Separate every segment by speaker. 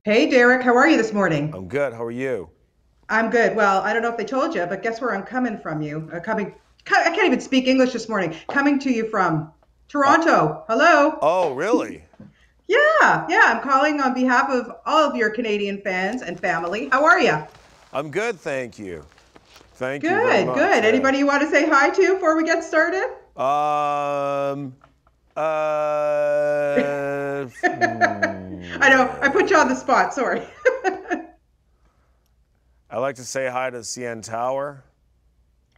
Speaker 1: Hey Derrick, how are you this morning?
Speaker 2: I'm good. How are you?
Speaker 1: I'm good. Well, I don't know if they told you, but guess where I'm coming from you? I can't even speak English this morning. Coming to you from
Speaker 2: Uh,
Speaker 1: Toronto. Hello.
Speaker 2: oh, really?
Speaker 1: Yeah, I'm calling on behalf of all of your Canadian fans and family. How are you?
Speaker 2: I'm good, thank you. Thank you very
Speaker 1: Good,
Speaker 2: much.
Speaker 1: good.
Speaker 2: Yeah.
Speaker 1: Anybody you want to say hi to before we get started?
Speaker 2: Um.
Speaker 1: I know, I put you on the spot. Sorry.
Speaker 2: I like to say hi to CN Tower.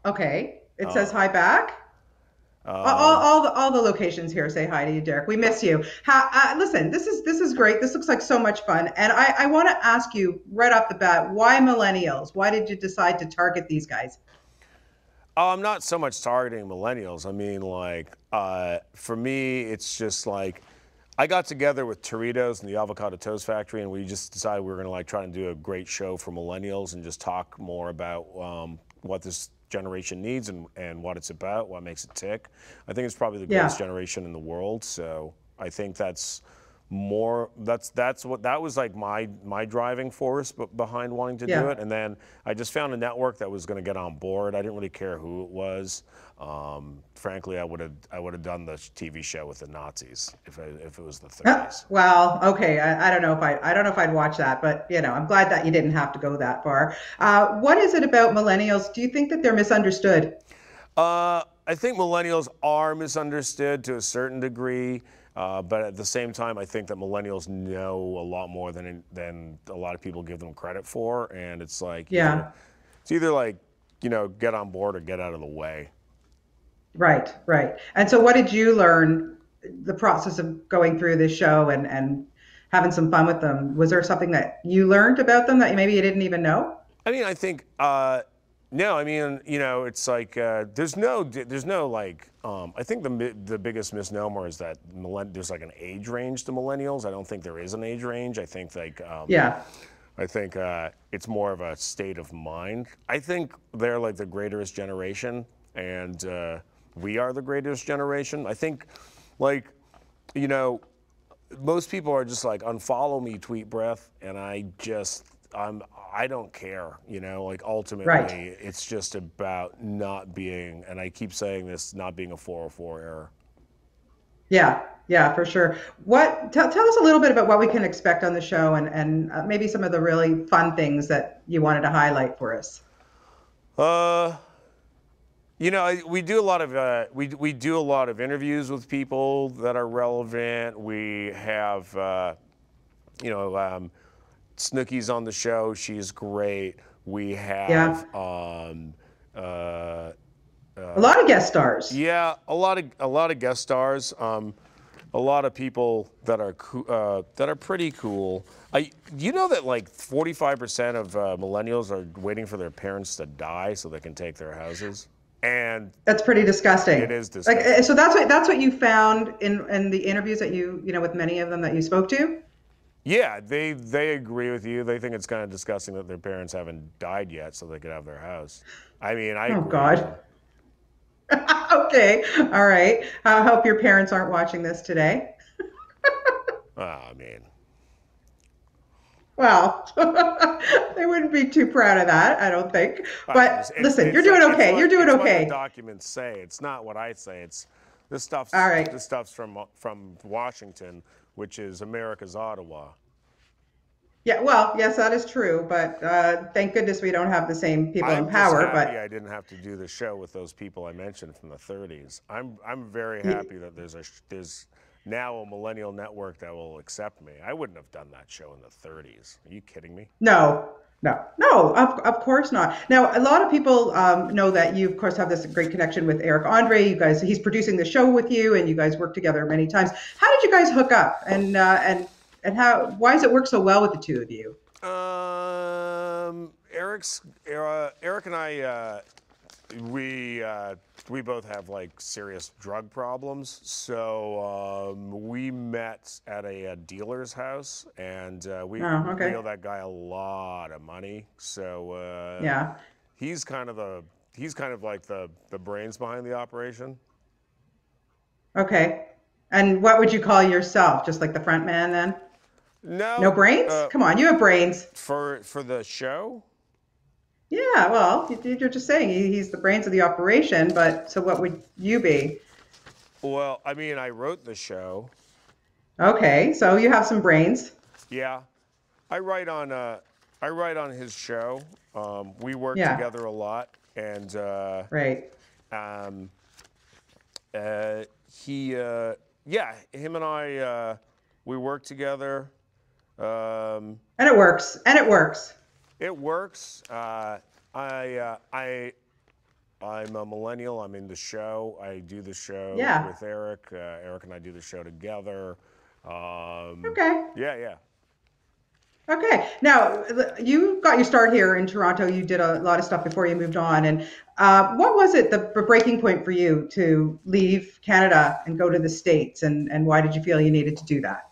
Speaker 1: Okay. It says
Speaker 2: Uh,
Speaker 1: hi back.
Speaker 2: um.
Speaker 1: All the locations here say hi to you, Derek. We miss you. Listen, this is great. This looks like so much fun, and I want to ask you right off the bat, why millennials? Why did you decide to target these guys?
Speaker 2: Oh, I'm not so much targeting millennials. I mean, for me, it's just like I got together with Doritos and the Avocado Toast Factory, and we just decided we were going to try and do a great show for millennials and just talk more about what this generation needs and what it's about, what makes it tick. I think it's probably the greatest
Speaker 1: Yeah,
Speaker 2: generation in the world. So I think that's what that was like my driving force behind wanting to do
Speaker 1: yeah.
Speaker 2: it. And then I just found a network that was going to get on board. I didn't really care who it was. Frankly, I would have done the TV show with the Nazis if it was the 30s.
Speaker 1: Well, okay. I don't know if I'd watch that, but I'm glad that you didn't have to go that far. What is it about millennials? Do you think that they're misunderstood?
Speaker 2: I think millennials are misunderstood to a certain degree, but at the same time, I think that millennials know a lot more than a lot of people give them credit for, and it's like
Speaker 1: Yeah.
Speaker 2: either like get on board or get out of the way.
Speaker 1: Right, right. And so what did you learn the process of going through this show and having some fun with them? Was there something that you learned about them that maybe you didn't even know?
Speaker 2: I mean, I think no. I mean, it's like there's no like. I think the biggest misnomer is that there's like an age range to millennials. I don't think there is an age range.
Speaker 1: Yeah.
Speaker 2: I think it's more of a state of mind. I think they're like the greatest generation, and we are the greatest generation. I think, like, you know, most people are just like unfollow me, tweet breath, and I don't care. Like
Speaker 1: Right.
Speaker 2: ultimately, it's just about not being, and I keep saying this, not being a 404 error.
Speaker 1: Yeah. Yeah, for sure. Tell us a little bit about what we can expect on the show and maybe some of the really fun things that you wanted to highlight for us.
Speaker 2: Uh, we do a lot of we do a lot of interviews with people that are relevant. We have you know Snooki's on the show. She's great. We
Speaker 1: Yeah.
Speaker 2: have uh,
Speaker 1: A lot of guest stars.
Speaker 2: yeah, a lot of guest stars. A lot of people that are pretty cool. You know that like 45% of millennials are waiting for their parents to die so they can take their houses, and
Speaker 1: That's pretty
Speaker 2: it
Speaker 1: disgusting.
Speaker 2: is
Speaker 1: Like,
Speaker 2: disgusting.
Speaker 1: so that's what you found in the interviews that with many of them that you spoke to?
Speaker 2: Yeah, they agree with you. They think it's kind of disgusting that their parents haven't died yet so they could have their house. I mean, I
Speaker 1: Oh
Speaker 2: agree,
Speaker 1: God. Okay. All right. I hope your parents aren't watching this today.
Speaker 2: I mean,
Speaker 1: Well, they wouldn't be too proud of that, I don't think.
Speaker 2: it's
Speaker 1: But
Speaker 2: it's
Speaker 1: listen, you're
Speaker 2: it's
Speaker 1: doing
Speaker 2: like
Speaker 1: okay. You're doing
Speaker 2: it's what the
Speaker 1: okay.
Speaker 2: documents say. It's not what I say. It's
Speaker 1: All right.
Speaker 2: this stuff's from Washington, which is America's Ottawa.
Speaker 1: Yeah, well, yes, that is true. But thank goodness we don't have the same people in
Speaker 2: I'm just
Speaker 1: power.
Speaker 2: happy
Speaker 1: But
Speaker 2: I didn't have to do the show with those people I mentioned from the 30s. I'm very
Speaker 1: y-
Speaker 2: happy that there's now a millennial network that will accept me. I wouldn't have done that show in the 30s. Are you kidding me?
Speaker 1: no, of course not. Now, a lot of people know that you, of course, have this great connection with Eric Andre. You guys, he's producing the show with you, and you guys work together many times. How did you guys hook up, and how? Why does it work so well with the two of you?
Speaker 2: Eric and I we we both have like serious drug problems, so we met at a dealer's house, and
Speaker 1: Oh,
Speaker 2: we
Speaker 1: okay,
Speaker 2: owe that guy a lot of money. So
Speaker 1: yeah,
Speaker 2: he's kind of like the brains behind the operation.
Speaker 1: okay. And what would you call yourself? Just like the front man, then? No
Speaker 2: No,
Speaker 1: brains? Come on, you have brains.
Speaker 2: for the show.
Speaker 1: Yeah, well, you're just saying he's the brains of the operation, but so what would you be?
Speaker 2: Well, I mean, I wrote the show.
Speaker 1: Okay, so you have some brains.
Speaker 2: Yeah, I write on I write on his show. We work
Speaker 1: Yeah,
Speaker 2: together a lot, and
Speaker 1: right.
Speaker 2: um, he yeah, him and I we work together. Um,
Speaker 1: And it works. And it works.
Speaker 2: it works. I'm a millennial. I'm in the show. I do the show
Speaker 1: Yeah.
Speaker 2: with Eric. Eric and I do the show together.
Speaker 1: Okay.
Speaker 2: Yeah, yeah.
Speaker 1: Okay. Now, you got your start here in Toronto. You did a lot of stuff before you moved on. And what was it, the breaking point for you to leave Canada and go to the States? And why did you feel you needed to do that?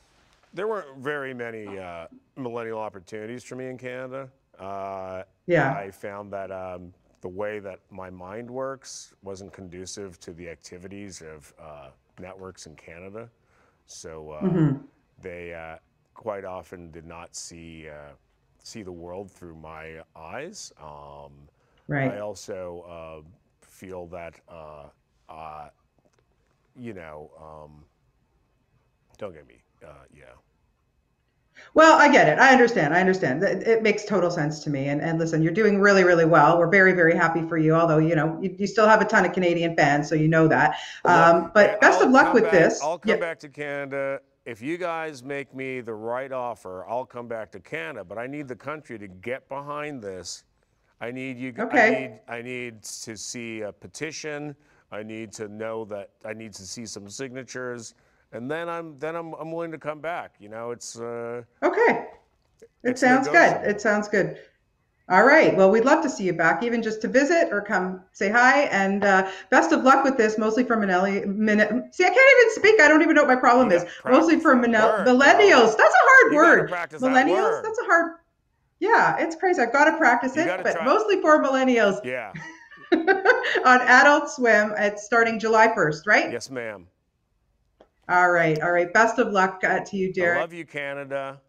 Speaker 2: There weren't very many millennial opportunities for me in Canada.
Speaker 1: Yeah.
Speaker 2: I found that the way that my mind works wasn't conducive to the activities of networks in Canada. So
Speaker 1: Hmm.
Speaker 2: they quite often did not see the world through my eyes. I
Speaker 1: Right.
Speaker 2: also feel that uh, you know, don't get me, yeah.
Speaker 1: Well, I get it. I understand. I understand. It makes total sense to me. And listen, you're doing really, really well. We're very, very happy for you. Although, you still have a ton of Canadian fans, so you know that.
Speaker 2: Look,
Speaker 1: But best of luck with this.
Speaker 2: I'll
Speaker 1: Yeah.
Speaker 2: come back to Canada. If you guys make me the right offer, I'll come back to Canada. But I need the country to get behind this. I need you.
Speaker 1: Okay.
Speaker 2: I need to see a petition. I need to know that I need to see some signatures, and I'm willing to come back. You know,
Speaker 1: Okay. It
Speaker 2: it's
Speaker 1: sounds good.
Speaker 2: negotiable.
Speaker 1: It sounds good. All right. Well, we'd love to see you back, even just to visit or come say hi. And best of luck with this, mostly for See, I can't even speak. I don't even know what my
Speaker 2: You
Speaker 1: problem
Speaker 2: got
Speaker 1: is.
Speaker 2: to
Speaker 1: Mostly
Speaker 2: practice
Speaker 1: for
Speaker 2: that word, girl.
Speaker 1: millennials. That's a hard
Speaker 2: You got to
Speaker 1: word.
Speaker 2: practice that
Speaker 1: Millennials.
Speaker 2: word.
Speaker 1: That's a hard. Yeah, it's crazy. I've got to practice
Speaker 2: You got
Speaker 1: it,
Speaker 2: to
Speaker 1: but
Speaker 2: try.
Speaker 1: mostly for millennials
Speaker 2: Yeah.
Speaker 1: on Adult Swim. It's starting July 1st, right?
Speaker 2: Yes, ma'am.
Speaker 1: All right. All right. Best of luck to you,
Speaker 2: I
Speaker 1: Derek.
Speaker 2: love you, Canada.